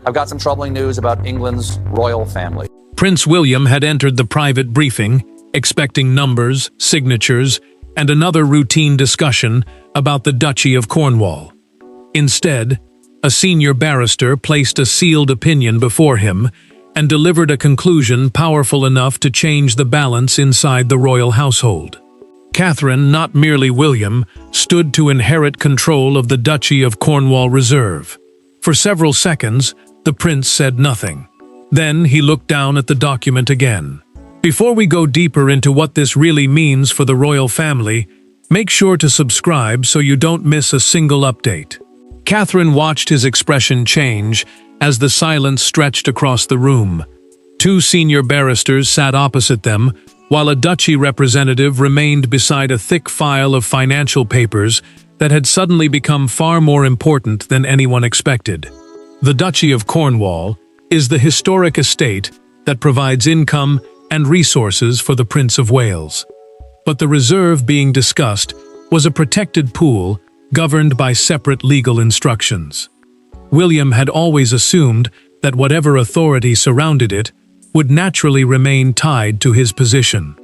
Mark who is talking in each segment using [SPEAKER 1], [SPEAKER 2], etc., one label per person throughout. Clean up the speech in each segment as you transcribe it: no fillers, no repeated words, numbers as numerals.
[SPEAKER 1] I've got some troubling news about England's royal family.
[SPEAKER 2] Prince William had entered the private briefing, expecting numbers, signatures, and another routine discussion about the Duchy of Cornwall. Instead, a senior barrister placed a sealed opinion before him and delivered a conclusion powerful enough to change the balance inside the royal household. Catherine, not merely William, stood to inherit control of the Duchy of Cornwall Reserve. For several seconds, the prince said nothing. Then he looked down at the document again. Before we go deeper into what this really means for the royal family, make sure to subscribe so you don't miss a single update. Catherine watched his expression change as the silence stretched across the room. Two senior barristers sat opposite them, while a duchy representative remained beside a thick file of financial papers that had suddenly become far more important than anyone expected. The Duchy of Cornwall is the historic estate that provides income and resources for the Prince of Wales. But the reserve being discussed was a protected pool governed by separate legal instructions. William had always assumed that whatever authority surrounded it would naturally remain tied to his position.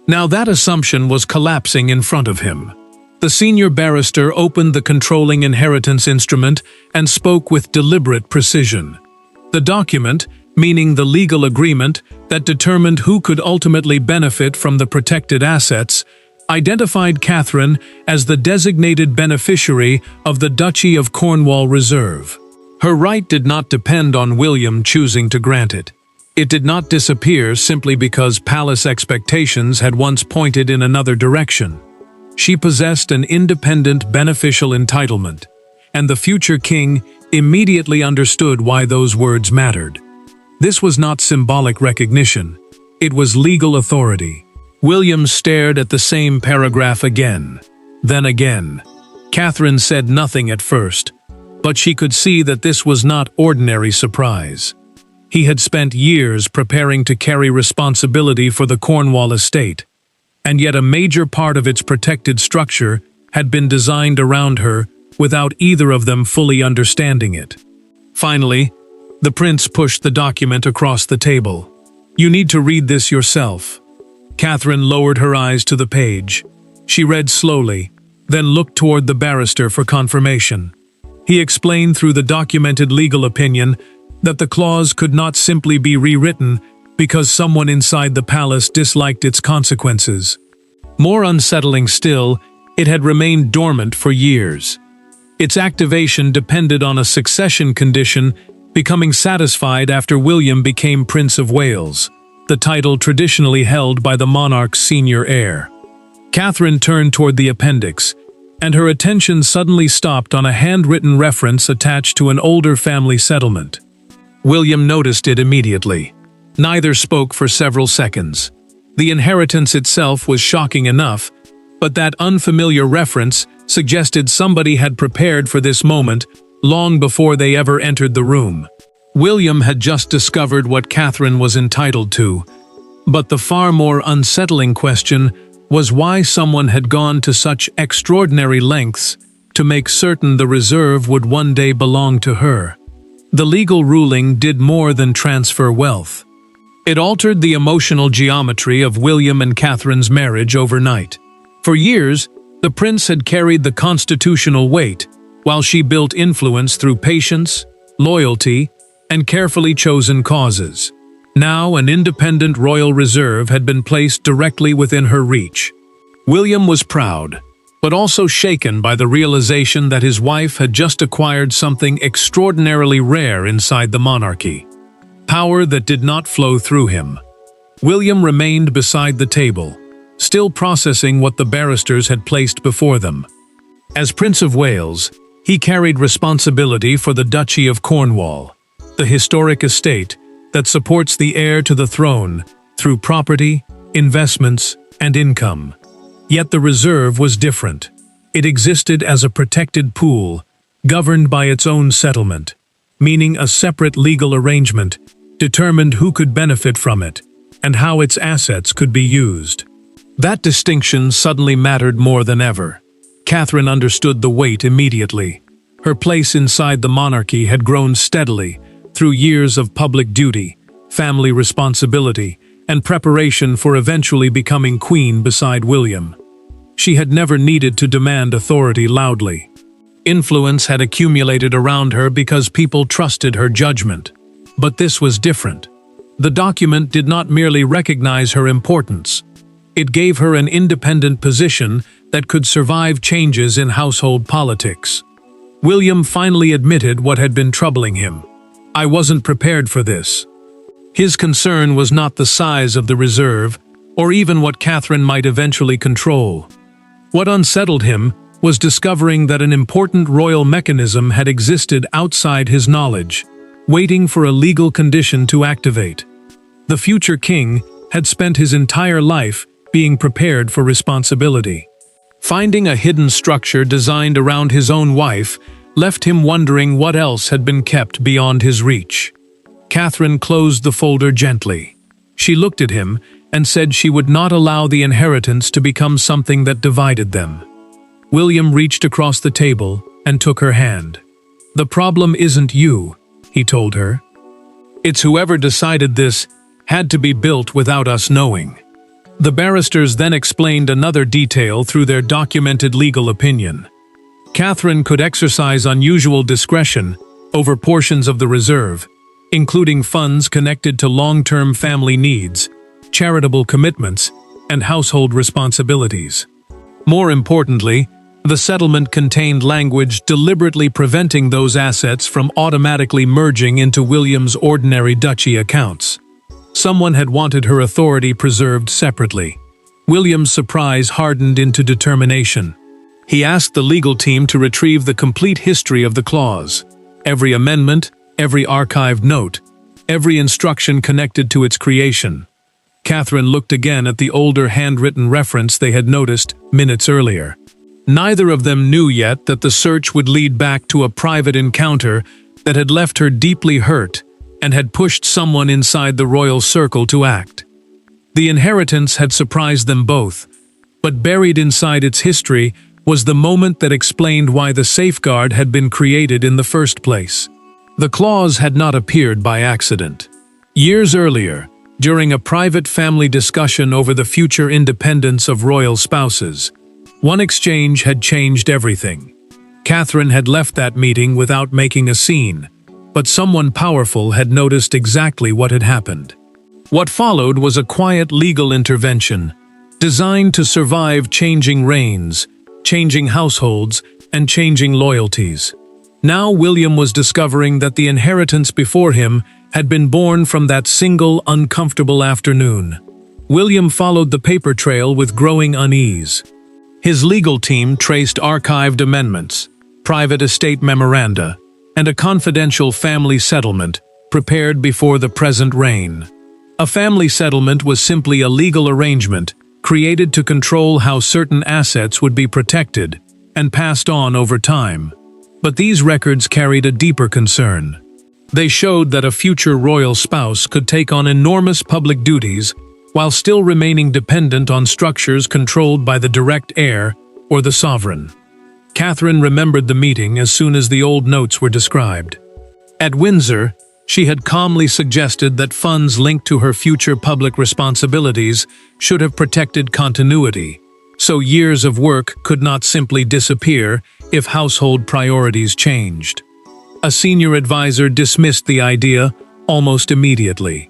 [SPEAKER 2] Now that assumption was collapsing in front of him. The senior barrister opened the controlling inheritance instrument and spoke with deliberate precision. The document, meaning the legal agreement that determined who could ultimately benefit from the protected assets, identified Catherine as the designated beneficiary of the Duchy of Cornwall Reserve. Her right did not depend on William choosing to grant it. It did not disappear simply because palace expectations had once pointed in another direction. She possessed an independent beneficial entitlement, and the future king immediately understood why those words mattered. This was not symbolic recognition, it was legal authority. William stared at the same paragraph again, then again. Catherine said nothing at first, but she could see that this was not ordinary surprise. He had spent years preparing to carry responsibility for the Cornwall estate, and yet a major part of its protected structure had been designed around her without either of them fully understanding it. Finally, the prince pushed the document across the table. "You need to read this yourself." Catherine lowered her eyes to the page. She read slowly, then looked toward the barrister for confirmation. He explained through the documented legal opinion that the clause could not simply be rewritten because someone inside the palace disliked its consequences. More unsettling still, it had remained dormant for years. Its activation depended on a succession condition becoming satisfied after William became Prince of Wales, the title traditionally held by the monarch's senior heir. Catherine turned toward the appendix, and her attention suddenly stopped on a handwritten reference attached to an older family settlement. William noticed it immediately. Neither spoke for several seconds. The inheritance itself was shocking enough, but that unfamiliar reference suggested somebody had prepared for this moment long before they ever entered the room. William had just discovered what Catherine was entitled to, but the far more unsettling question was why someone had gone to such extraordinary lengths to make certain the reserve would one day belong to her. The legal ruling did more than transfer wealth. It altered the emotional geometry of William and Catherine's marriage overnight. For years, the prince had carried the constitutional weight, while she built influence through patience, loyalty, and carefully chosen causes. Now an independent royal reserve had been placed directly within her reach. William was proud, but also shaken by the realization that his wife had just acquired something extraordinarily rare inside the monarchy. Power that did not flow through him. William remained beside the table, still processing what the barristers had placed before them. As Prince of Wales, he carried responsibility for the Duchy of Cornwall, the historic estate that supports the heir to the throne through property, investments, and income. Yet the reserve was different. It existed as a protected pool, governed by its own settlement, meaning a separate legal arrangement determined who could benefit from it and how its assets could be used. That distinction suddenly mattered more than ever. Catherine understood the weight immediately. Her place inside the monarchy had grown steadily, through years of public duty, family responsibility, and preparation for eventually becoming queen beside William. She had never needed to demand authority loudly. Influence had accumulated around her because people trusted her judgment. But this was different. The document did not merely recognize her importance. It gave her an independent position that could survive changes in household politics. William finally admitted what had been troubling him. "I wasn't prepared for this." His concern was not the size of the reserve, or even what Catherine might eventually control. What unsettled him was discovering that an important royal mechanism had existed outside his knowledge, waiting for a legal condition to activate. The future king had spent his entire life being prepared for responsibility. Finding a hidden structure designed around his own wife left him wondering what else had been kept beyond his reach. Catherine closed the folder gently. She looked at him and said she would not allow the inheritance to become something that divided them. William reached across the table and took her hand. "The problem isn't you," he told her. "It's whoever decided this had to be built without us knowing." The barristers then explained another detail through their documented legal opinion. Catherine could exercise unusual discretion over portions of the reserve, including funds connected to long-term family needs, charitable commitments, and household responsibilities. More importantly, the settlement contained language deliberately preventing those assets from automatically merging into William's ordinary duchy accounts. Someone had wanted her authority preserved separately. William's surprise hardened into determination. He asked the legal team to retrieve the complete history of the clause, every amendment, every archived note, every instruction connected to its creation. Catherine looked again at the older handwritten reference they had noticed minutes earlier. Neither of them knew yet that the search would lead back to a private encounter that had left her deeply hurt and had pushed someone inside the royal circle to act. The inheritance had surprised them both, but buried inside its history was the moment that explained why the safeguard had been created in the first place. The clause had not appeared by accident. Years earlier, during a private family discussion over the future independence of royal spouses, one exchange had changed everything. Catherine had left that meeting without making a scene, but someone powerful had noticed exactly what had happened. What followed was a quiet legal intervention, designed to survive changing reigns, changing households, and changing loyalties. Now William was discovering that the inheritance before him had been born from that single uncomfortable afternoon. William followed the paper trail with growing unease. His legal team traced archived amendments, private estate memoranda, and a confidential family settlement prepared before the present reign. A family settlement was simply a legal arrangement created to control how certain assets would be protected and passed on over time. But these records carried a deeper concern. They showed that a future royal spouse could take on enormous public duties while still remaining dependent on structures controlled by the direct heir or the sovereign. Catherine remembered the meeting as soon as the old notes were described. At Windsor, she had calmly suggested that funds linked to her future public responsibilities should have protected continuity, so years of work could not simply disappear if household priorities changed. A senior advisor dismissed the idea almost immediately.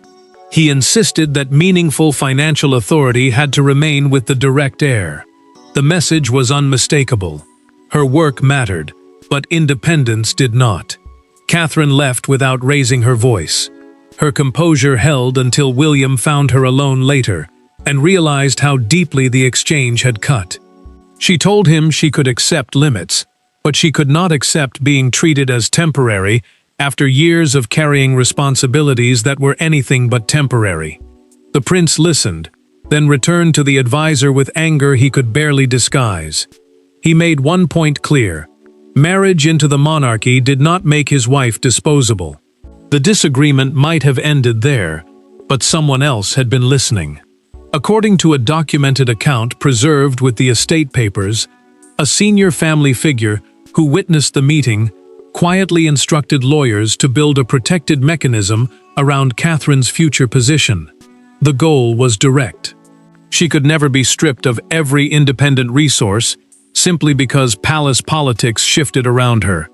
[SPEAKER 2] He insisted that meaningful financial authority had to remain with the direct heir. The message was unmistakable. Her work mattered, but independence did not. Catherine left without raising her voice. Her composure held until William found her alone later and realized how deeply the exchange had cut. She told him she could accept limits, but she could not accept being treated as temporary after years of carrying responsibilities that were anything but temporary. The prince listened, then returned to the advisor with anger he could barely disguise. He made one point clear: marriage into the monarchy did not make his wife disposable. The disagreement might have ended there, but someone else had been listening. According to a documented account preserved with the estate papers, a senior family figure who witnessed the meeting quietly instructed lawyers to build a protected mechanism around Catherine's future position. The goal was direct. She could never be stripped of every independent resource simply because palace politics shifted around her.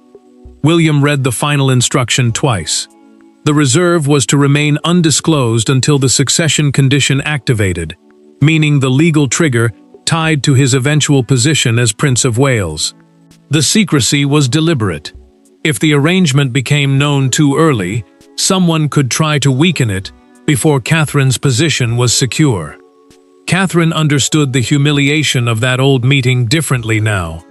[SPEAKER 2] William read the final instruction twice. The reserve was to remain undisclosed until the succession condition activated, meaning the legal trigger tied to his eventual position as Prince of Wales. The secrecy was deliberate. If the arrangement became known too early, someone could try to weaken it before Catherine's position was secure. Catherine understood the humiliation of that old meeting differently now.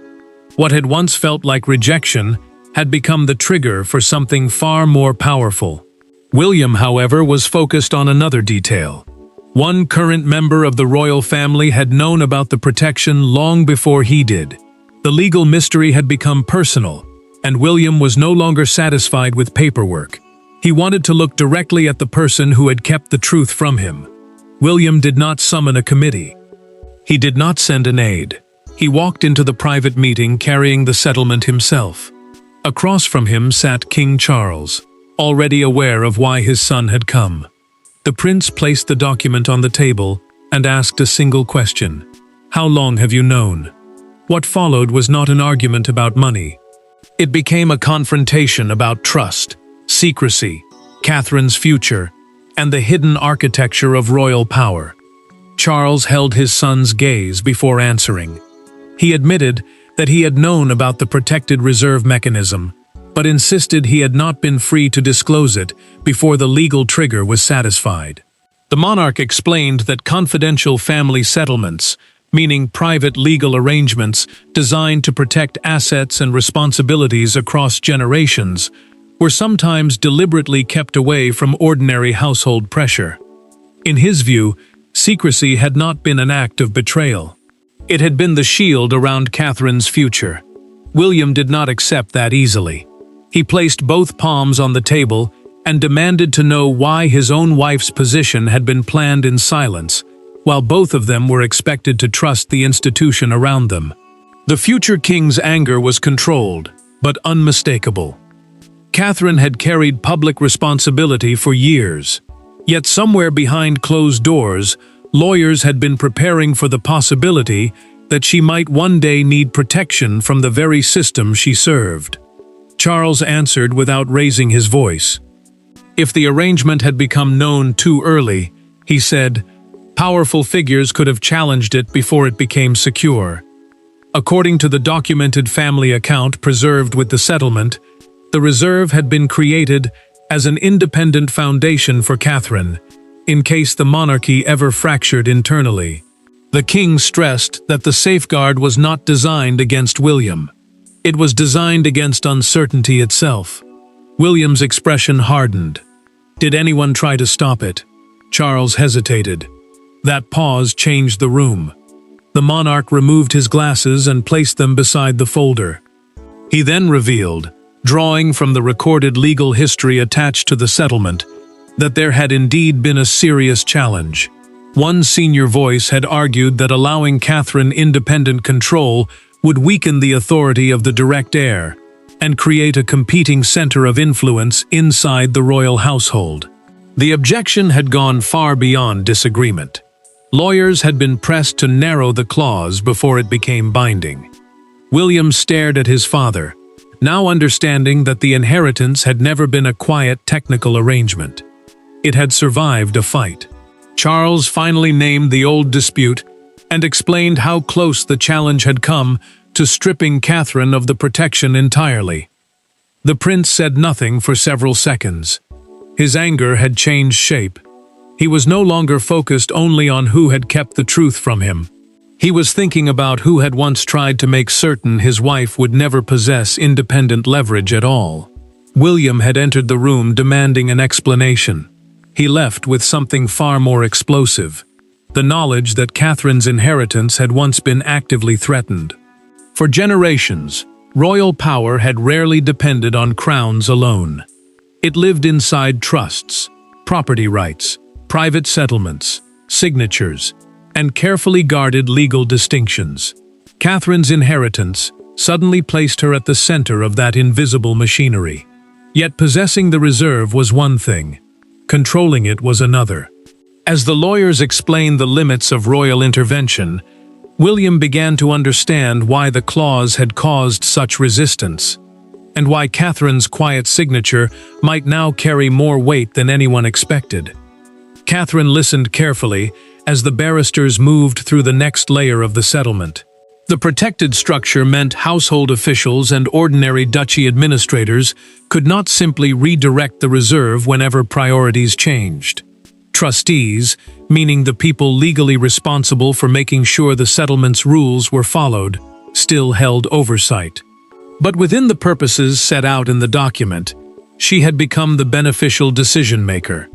[SPEAKER 2] What had once felt like rejection had become the trigger for something far more powerful. William, however, was focused on another detail. One current member of the royal family had known about the protection long before he did. The legal mystery had become personal, and William was no longer satisfied with paperwork. He wanted to look directly at the person who had kept the truth from him. William did not summon a committee. He did not send an aide. He walked into the private meeting carrying the settlement himself. Across from him sat King Charles, already aware of why his son had come. The prince placed the document on the table and asked a single question. "How long have you known?" What followed was not an argument about money. It became a confrontation about trust, secrecy, Catherine's future, and the hidden architecture of royal power. Charles held his son's gaze before answering. He admitted that he had known about the protected reserve mechanism, but insisted he had not been free to disclose it before the legal trigger was satisfied. The monarch explained that confidential family settlements, meaning private legal arrangements designed to protect assets and responsibilities across generations, were sometimes deliberately kept away from ordinary household pressure. In his view, secrecy had not been an act of betrayal. It had been the shield around Catherine's future. William did not accept that easily. He placed both palms on the table and demanded to know why his own wife's position had been planned in silence, while both of them were expected to trust the institution around them. The future king's anger was controlled, but unmistakable. Catherine had carried public responsibility for years, yet somewhere behind closed doors, lawyers had been preparing for the possibility that she might one day need protection from the very system she served. Charles answered without raising his voice. If the arrangement had become known too early, he said, powerful figures could have challenged it before it became secure. According to the documented family account preserved with the settlement, the reserve had been created as an independent foundation for Catherine, in case the monarchy ever fractured internally. The king stressed that the safeguard was not designed against William. It was designed against uncertainty itself. William's expression hardened. Did anyone try to stop it? Charles hesitated. That pause changed the room. The monarch removed his glasses and placed them beside the folder. He then revealed, drawing from the recorded legal history attached to the settlement, that there had indeed been a serious challenge. One senior voice had argued that allowing Catherine independent control would weaken the authority of the direct heir and create a competing center of influence inside the royal household. The objection had gone far beyond disagreement. Lawyers had been pressed to narrow the clause before it became binding. William stared at his father, now understanding that the inheritance had never been a quiet technical arrangement. It had survived a fight. Charles finally named the old dispute and explained how close the challenge had come to stripping Catherine of the protection entirely. The prince said nothing for several seconds. His anger had changed shape. He was no longer focused only on who had kept the truth from him. He was thinking about who had once tried to make certain his wife would never possess independent leverage at all. William had entered the room demanding an explanation. He left with something far more explosive, the knowledge that Catherine's inheritance had once been actively threatened. For generations, royal power had rarely depended on crowns alone. It lived inside trusts, property rights, private settlements, signatures, and carefully guarded legal distinctions. Catherine's inheritance, suddenly placed her at the center of that invisible machinery. Yet possessing the reserve was one thing, controlling it was another. As the lawyers explained the limits of royal intervention, William began to understand why the clause had caused such resistance, and why Catherine's quiet signature might now carry more weight than anyone expected. Catherine listened carefully as the barristers moved through the next layer of the settlement. The protected structure meant household officials and ordinary duchy administrators could not simply redirect the reserve whenever priorities changed. Trustees, meaning the people legally responsible for making sure the settlement's rules were followed, still held oversight. But within the purposes set out in the document, she had become the beneficial decision-maker.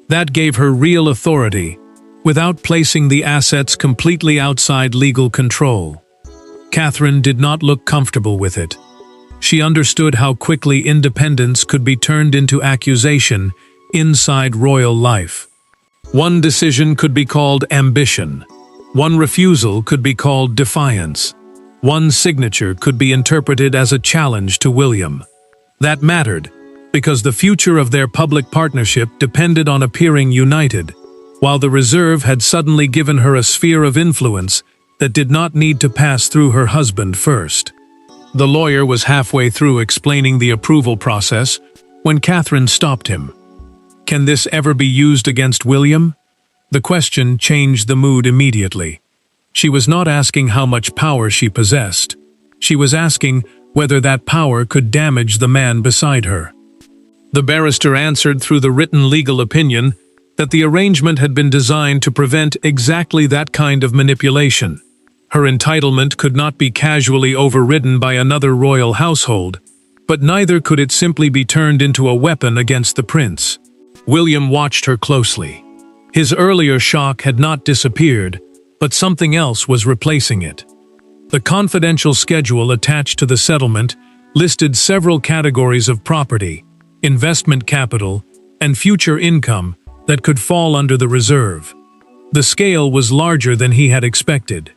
[SPEAKER 2] That gave her real authority, without placing the assets completely outside legal control. Catherine did not look comfortable with it. She understood how quickly independence could be turned into accusation inside royal life. One decision could be called ambition. One refusal could be called defiance. One signature could be interpreted as a challenge to William. That mattered, because the future of their public partnership depended on appearing united, while the reserve had suddenly given her a sphere of influence that did not need to pass through her husband first. The lawyer was halfway through explaining the approval process when Catherine stopped him. Can this ever be used against William? The question changed the mood immediately. She was not asking how much power she possessed. She was asking whether that power could damage the man beside her. The barrister answered through the written legal opinion that the arrangement had been designed to prevent exactly that kind of manipulation. Her entitlement could not be casually overridden by another royal household, but neither could it simply be turned into a weapon against the prince. William watched her closely. His earlier shock had not disappeared, but something else was replacing it. The confidential schedule attached to the settlement listed several categories of property, investment capital, and future income that could fall under the reserve. The scale was larger than he had expected.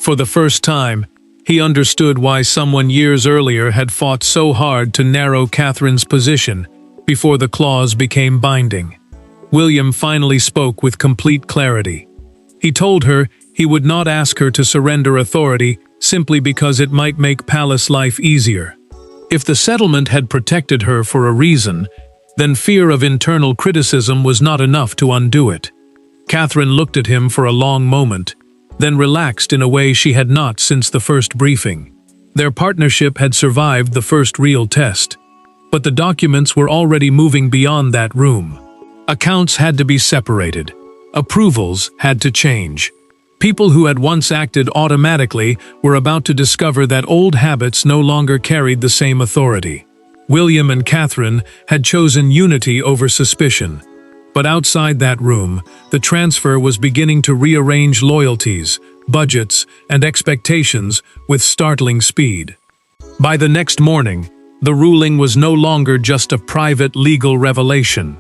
[SPEAKER 2] For the first time, he understood why someone years earlier had fought so hard to narrow Catherine's position before the clause became binding. William finally spoke with complete clarity. He told her he would not ask her to surrender authority simply because it might make palace life easier. If the settlement had protected her for a reason, then fear of internal criticism was not enough to undo it. Catherine looked at him for a long moment, then relaxed in a way she had not since the first briefing. Their partnership had survived the first real test, but the documents were already moving beyond that room. Accounts had to be separated. Approvals had to change. People who had once acted automatically were about to discover that old habits no longer carried the same authority. William and Catherine had chosen unity over suspicion. But outside that room, the transfer was beginning to rearrange loyalties, budgets, and expectations with startling speed. By the next morning, the ruling was no longer just a private legal revelation.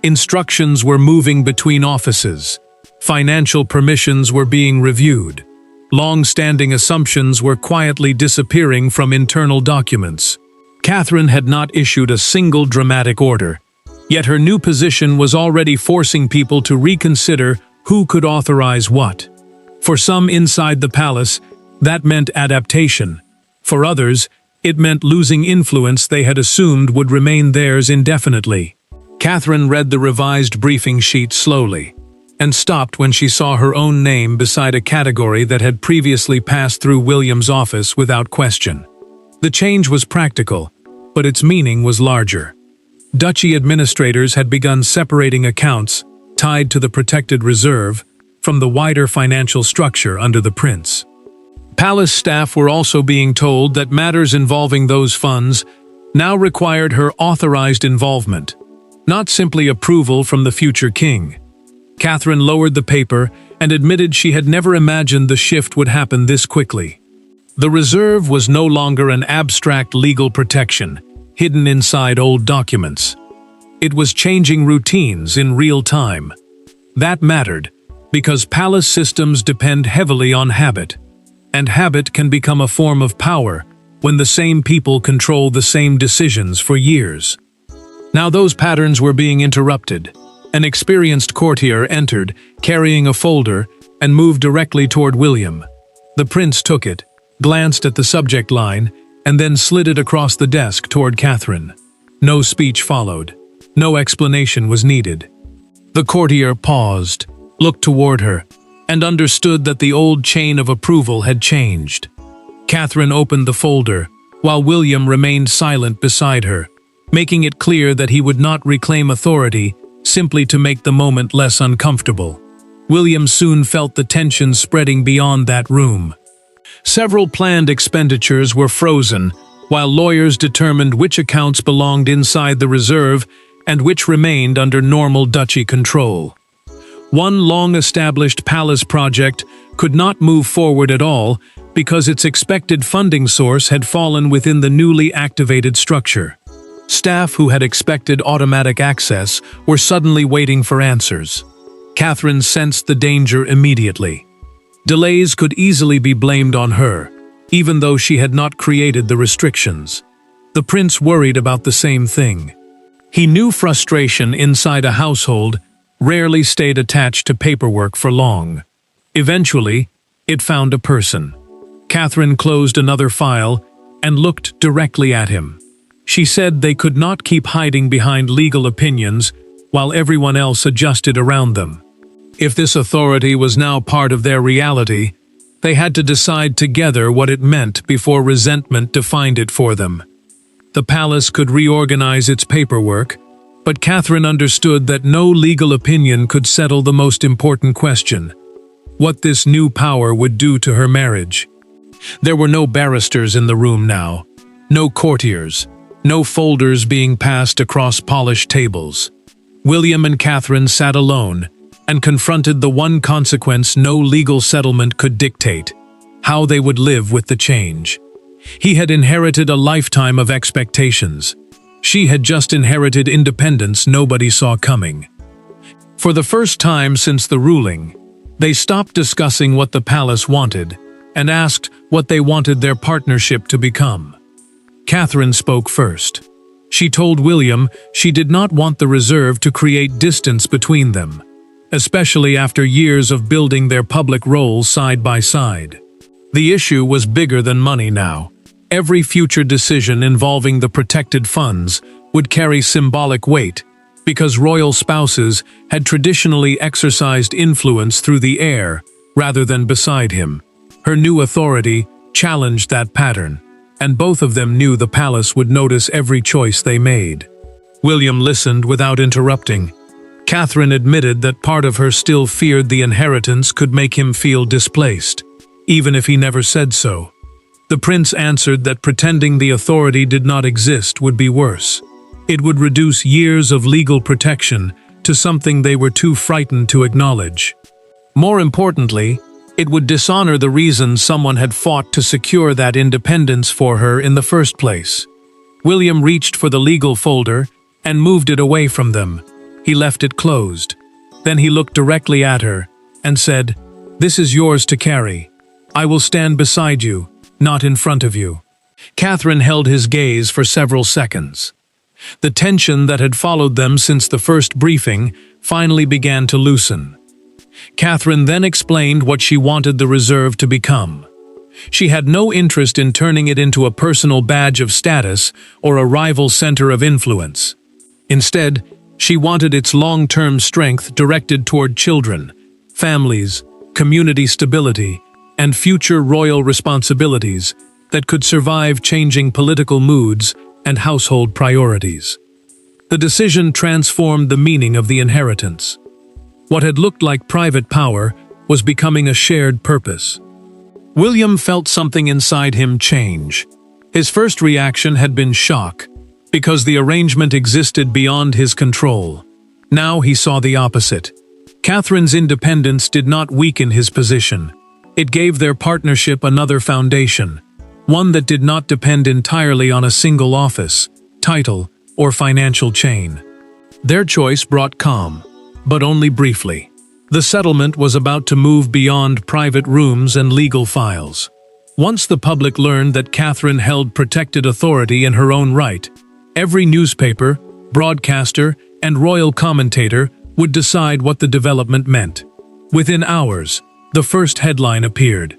[SPEAKER 2] Instructions were moving between offices. Financial permissions were being reviewed. Long-standing assumptions were quietly disappearing from internal documents. Catherine had not issued a single dramatic order, yet her new position was already forcing people to reconsider who could authorize what. For some inside the palace, that meant adaptation. For others, it meant losing influence they had assumed would remain theirs indefinitely. Catherine read the revised briefing sheet slowly, and stopped when she saw her own name beside a category that had previously passed through William's office without question. The change was practical, but its meaning was larger. Duchy administrators had begun separating accounts tied to the protected reserve from the wider financial structure under the prince. Palace staff were also being told that matters involving those funds now required her authorized involvement, not simply approval from the future king. Catherine lowered the paper and admitted she had never imagined the shift would happen this quickly. The reserve was no longer an abstract legal protection, hidden inside old documents. It was changing routines in real time. That mattered, because palace systems depend heavily on habit. and habit can become a form of power when the same people control the same decisions for years. Now those patterns were being interrupted. An experienced courtier entered, carrying a folder, and moved directly toward William. The prince took it, glanced at the subject line, and then slid it across the desk toward Catherine. No speech followed. No explanation was needed. The courtier paused, looked toward her, and understood that the old chain of approval had changed. Catherine opened the folder, while William remained silent beside her, making it clear that he would not reclaim authority simply to make the moment less uncomfortable. William soon felt the tension spreading beyond that room. Several planned expenditures were frozen, while lawyers determined which accounts belonged inside the reserve and which remained under normal duchy control. One long-established palace project could not move forward at all because its expected funding source had fallen within the newly activated structure. Staff who had expected automatic access were suddenly waiting for answers. Catherine sensed the danger immediately. Delays could easily be blamed on her, even though she had not created the restrictions. The prince worried about the same thing. He knew frustration inside a household rarely stayed attached to paperwork for long. Eventually, it found a person. Catherine closed another file and looked directly at him. She said they could not keep hiding behind legal opinions while everyone else adjusted around them. If this authority was now part of their reality, they had to decide together what it meant before resentment defined it for them. The palace could reorganize its paperwork, but Catherine understood that no legal opinion could settle the most important question: what this new power would do to her marriage. There were no barristers in the room now, no courtiers, no folders being passed across polished tables. William and Catherine sat alone and confronted the one consequence no legal settlement could dictate: how they would live with the change. He had inherited a lifetime of expectations. She had just inherited independence nobody saw coming. For the first time since the ruling, they stopped discussing what the palace wanted and asked what they wanted their partnership to become. Catherine spoke first. She told William she did not want the reserve to create distance between them, especially after years of building their public roles side by side. The issue was bigger than money now. Every future decision involving the protected funds would carry symbolic weight because royal spouses had traditionally exercised influence through the heir rather than beside him. Her new authority challenged that pattern, and both of them knew the palace would notice every choice they made. William listened without interrupting. Catherine admitted that part of her still feared the inheritance could make him feel displaced, even if he never said so. The prince answered that pretending the authority did not exist would be worse. It would reduce years of legal protection to something they were too frightened to acknowledge. More importantly, it would dishonor the reason someone had fought to secure that independence for her in the first place. William reached for the legal folder and moved it away from them. He left it closed. Then he looked directly at her and said, "This is yours to carry. I will stand beside you, not in front of you." Catherine held his gaze for several seconds. The tension that had followed them since the first briefing finally began to loosen. Catherine then explained what she wanted the reserve to become. She had no interest in turning it into a personal badge of status or a rival center of influence. Instead, she wanted its long-term strength directed toward children, families, community stability, and future royal responsibilities that could survive changing political moods and household priorities. The decision transformed the meaning of the inheritance. What had looked like private power was becoming a shared purpose. William felt something inside him change. His first reaction had been shock, because the arrangement existed beyond his control. Now he saw the opposite. Catherine's independence did not weaken his position. It gave their partnership another foundation, one that did not depend entirely on a single office, title, or financial chain. Their choice brought calm, but only briefly. The settlement was about to move beyond private rooms and legal files. Once the public learned that Catherine held protected authority in her own right, every newspaper, broadcaster, and royal commentator would decide what the development meant. Within hours, the first headline appeared.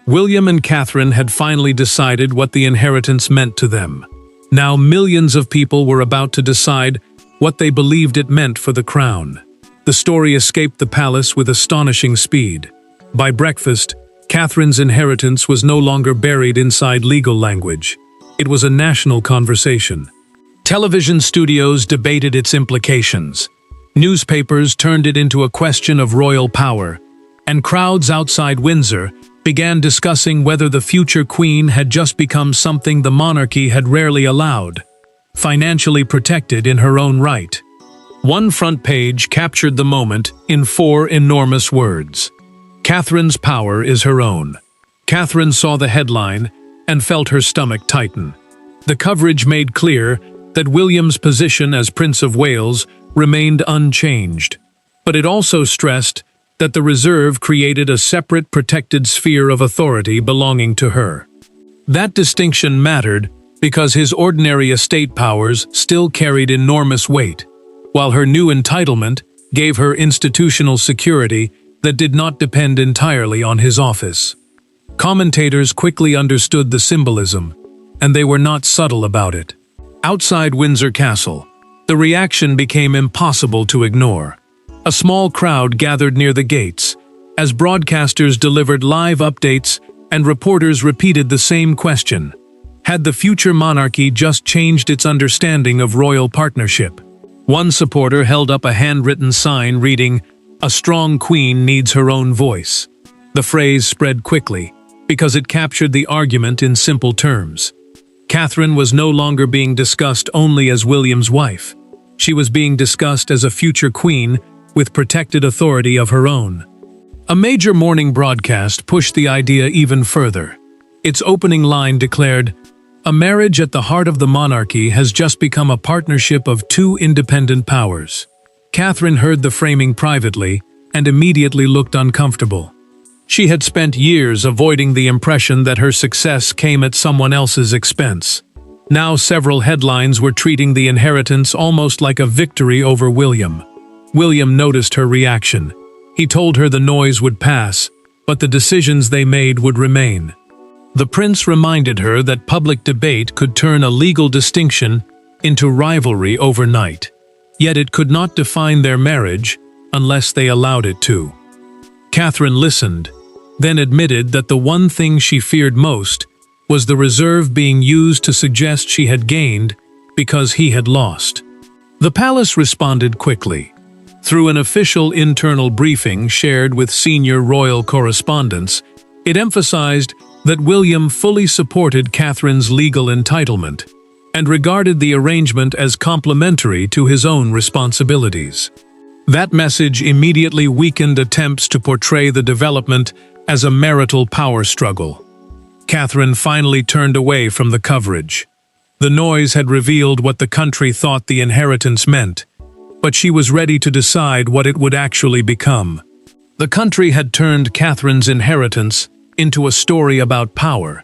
[SPEAKER 2] William and Catherine had finally decided what the inheritance meant to them. Now millions of people were about to decide what they believed it meant for the crown. The story escaped the palace with astonishing speed. By breakfast, Catherine's inheritance was no longer buried inside legal language. It was a national conversation. Television studios debated its implications. Newspapers turned it into a question of royal power, and crowds outside Windsor began discussing whether the future queen had just become something the monarchy had rarely allowed, financially protected in her own right. One front page captured the moment in 4 enormous words. Catherine's power is her own. Catherine saw the headline and felt her stomach tighten. The coverage made clear that William's position as Prince of Wales remained unchanged, but it also stressed that the reserve created a separate protected sphere of authority belonging to her. That distinction mattered because his ordinary estate powers still carried enormous weight, while her new entitlement gave her institutional security that did not depend entirely on his office. Commentators quickly understood the symbolism, and they were not subtle about it. Outside Windsor Castle, the reaction became impossible to ignore. A small crowd gathered near the gates, as broadcasters delivered live updates and reporters repeated the same question. Had the future monarchy just changed its understanding of royal partnership? One supporter held up a handwritten sign reading, "A strong queen needs her own voice." The phrase spread quickly, because it captured the argument in simple terms. Catherine was no longer being discussed only as William's wife. She was being discussed as a future queen with protected authority of her own. A major morning broadcast pushed the idea even further. Its opening line declared, "A marriage at the heart of the monarchy has just become a partnership of 2 independent powers." Catherine heard the framing privately and immediately looked uncomfortable. She had spent years avoiding the impression that her success came at someone else's expense. Now several headlines were treating the inheritance almost like a victory over William. William noticed her reaction. He told her the noise would pass, but the decisions they made would remain. The prince reminded her that public debate could turn a legal distinction into rivalry overnight, yet it could not define their marriage unless they allowed it to. Catherine listened, then admitted that the one thing she feared most was the reserve being used to suggest she had gained because he had lost. The palace responded quickly. Through an official internal briefing shared with senior royal correspondents, it emphasized that William fully supported Catherine's legal entitlement and regarded the arrangement as complementary to his own responsibilities. That message immediately weakened attempts to portray the development as a marital power struggle. Catherine finally turned away from the coverage. The noise had revealed what the country thought the inheritance meant, but she was ready to decide what it would actually become. The country had turned Catherine's inheritance into a story about power,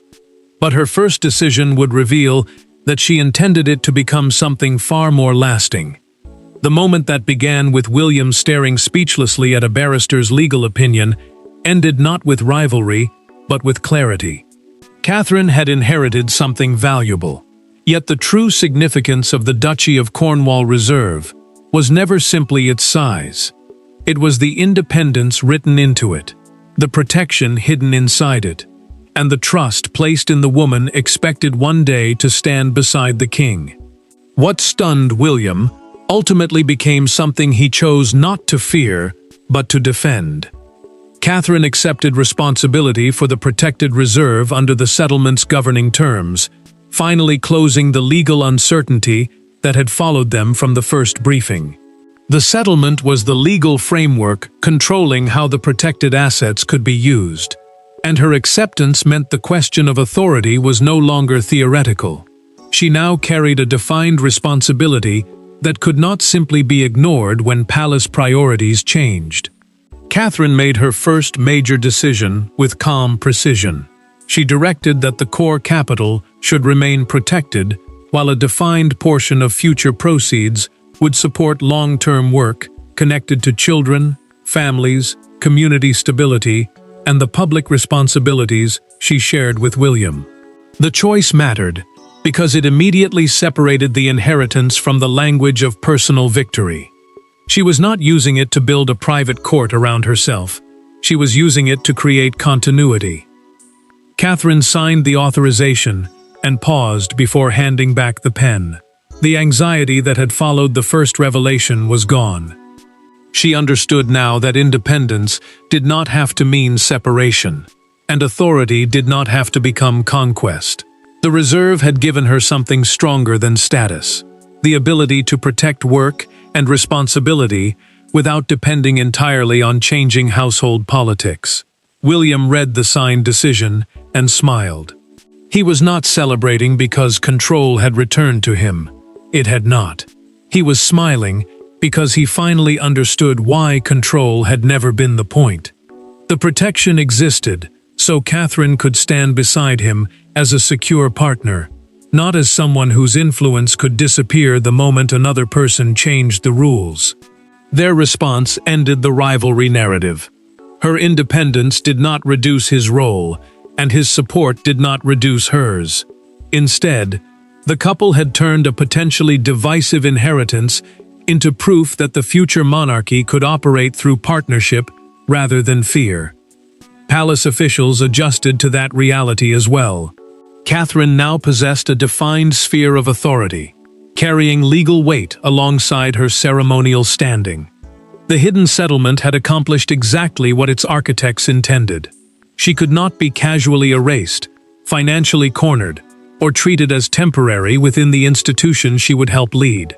[SPEAKER 2] but her first decision would reveal that she intended it to become something far more lasting. The moment that began with William staring speechlessly at a barrister's legal opinion ended not with rivalry, but with clarity. Catherine had inherited something valuable, yet the true significance of the Duchy of Cornwall Reserve was never simply its size. It was the independence written into it, the protection hidden inside it, and the trust placed in the woman expected one day to stand beside the king. What stunned William ultimately became something he chose not to fear, but to defend. Catherine accepted responsibility for the protected reserve under the settlement's governing terms, finally closing the legal uncertainty that had followed them from the first briefing. The settlement was the legal framework controlling how the protected assets could be used, and her acceptance meant the question of authority was no longer theoretical. She now carried a defined responsibility that could not simply be ignored when palace priorities changed. Catherine made her first major decision with calm precision. She directed that the core capital should remain protected, while a defined portion of future proceeds would support long-term work connected to children, families, community stability, and the public responsibilities she shared with William. The choice mattered because it immediately separated the inheritance from the language of personal victory. She was not using it to build a private court around herself. She was using it to create continuity. Catherine signed the authorization and paused before handing back the pen. The anxiety that had followed the first revelation was gone. She understood now that independence did not have to mean separation, and authority did not have to become conquest. The reserve had given her something stronger than status, the ability to protect work and responsibility without depending entirely on changing household politics. William read the signed decision and smiled. He was not celebrating because control had returned to him. It had not. He was smiling because he finally understood why control had never been the point. The protection existed, so Catherine could stand beside him as a secure partner, not as someone whose influence could disappear the moment another person changed the rules. Their response ended the rivalry narrative. Her independence did not reduce his role, and his support did not reduce hers. Instead, the couple had turned a potentially divisive inheritance into proof that the future monarchy could operate through partnership rather than fear. Palace officials adjusted to that reality as well. Catherine now possessed a defined sphere of authority, carrying legal weight alongside her ceremonial standing. The hidden settlement had accomplished exactly what its architects intended. She could not be casually erased, financially cornered, or treated as temporary within the institution she would help lead.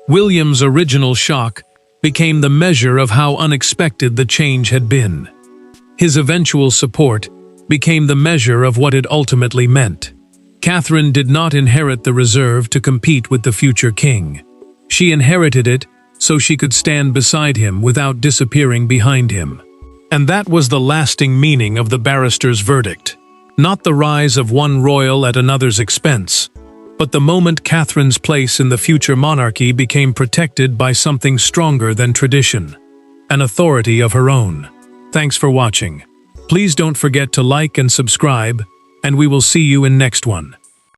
[SPEAKER 2] William's original shock became the measure of how unexpected the change had been. His eventual support became the measure of what it ultimately meant. Catherine did not inherit the reserve to compete with the future king. She inherited it so she could stand beside him without disappearing behind him. And that was the lasting meaning of the barrister's verdict. Not the rise of one royal at another's expense, but the moment Catherine's place in the future monarchy became protected by something stronger than tradition, an authority of her own. Thanks for watching. Please don't forget to like and subscribe, and we will see you in next one.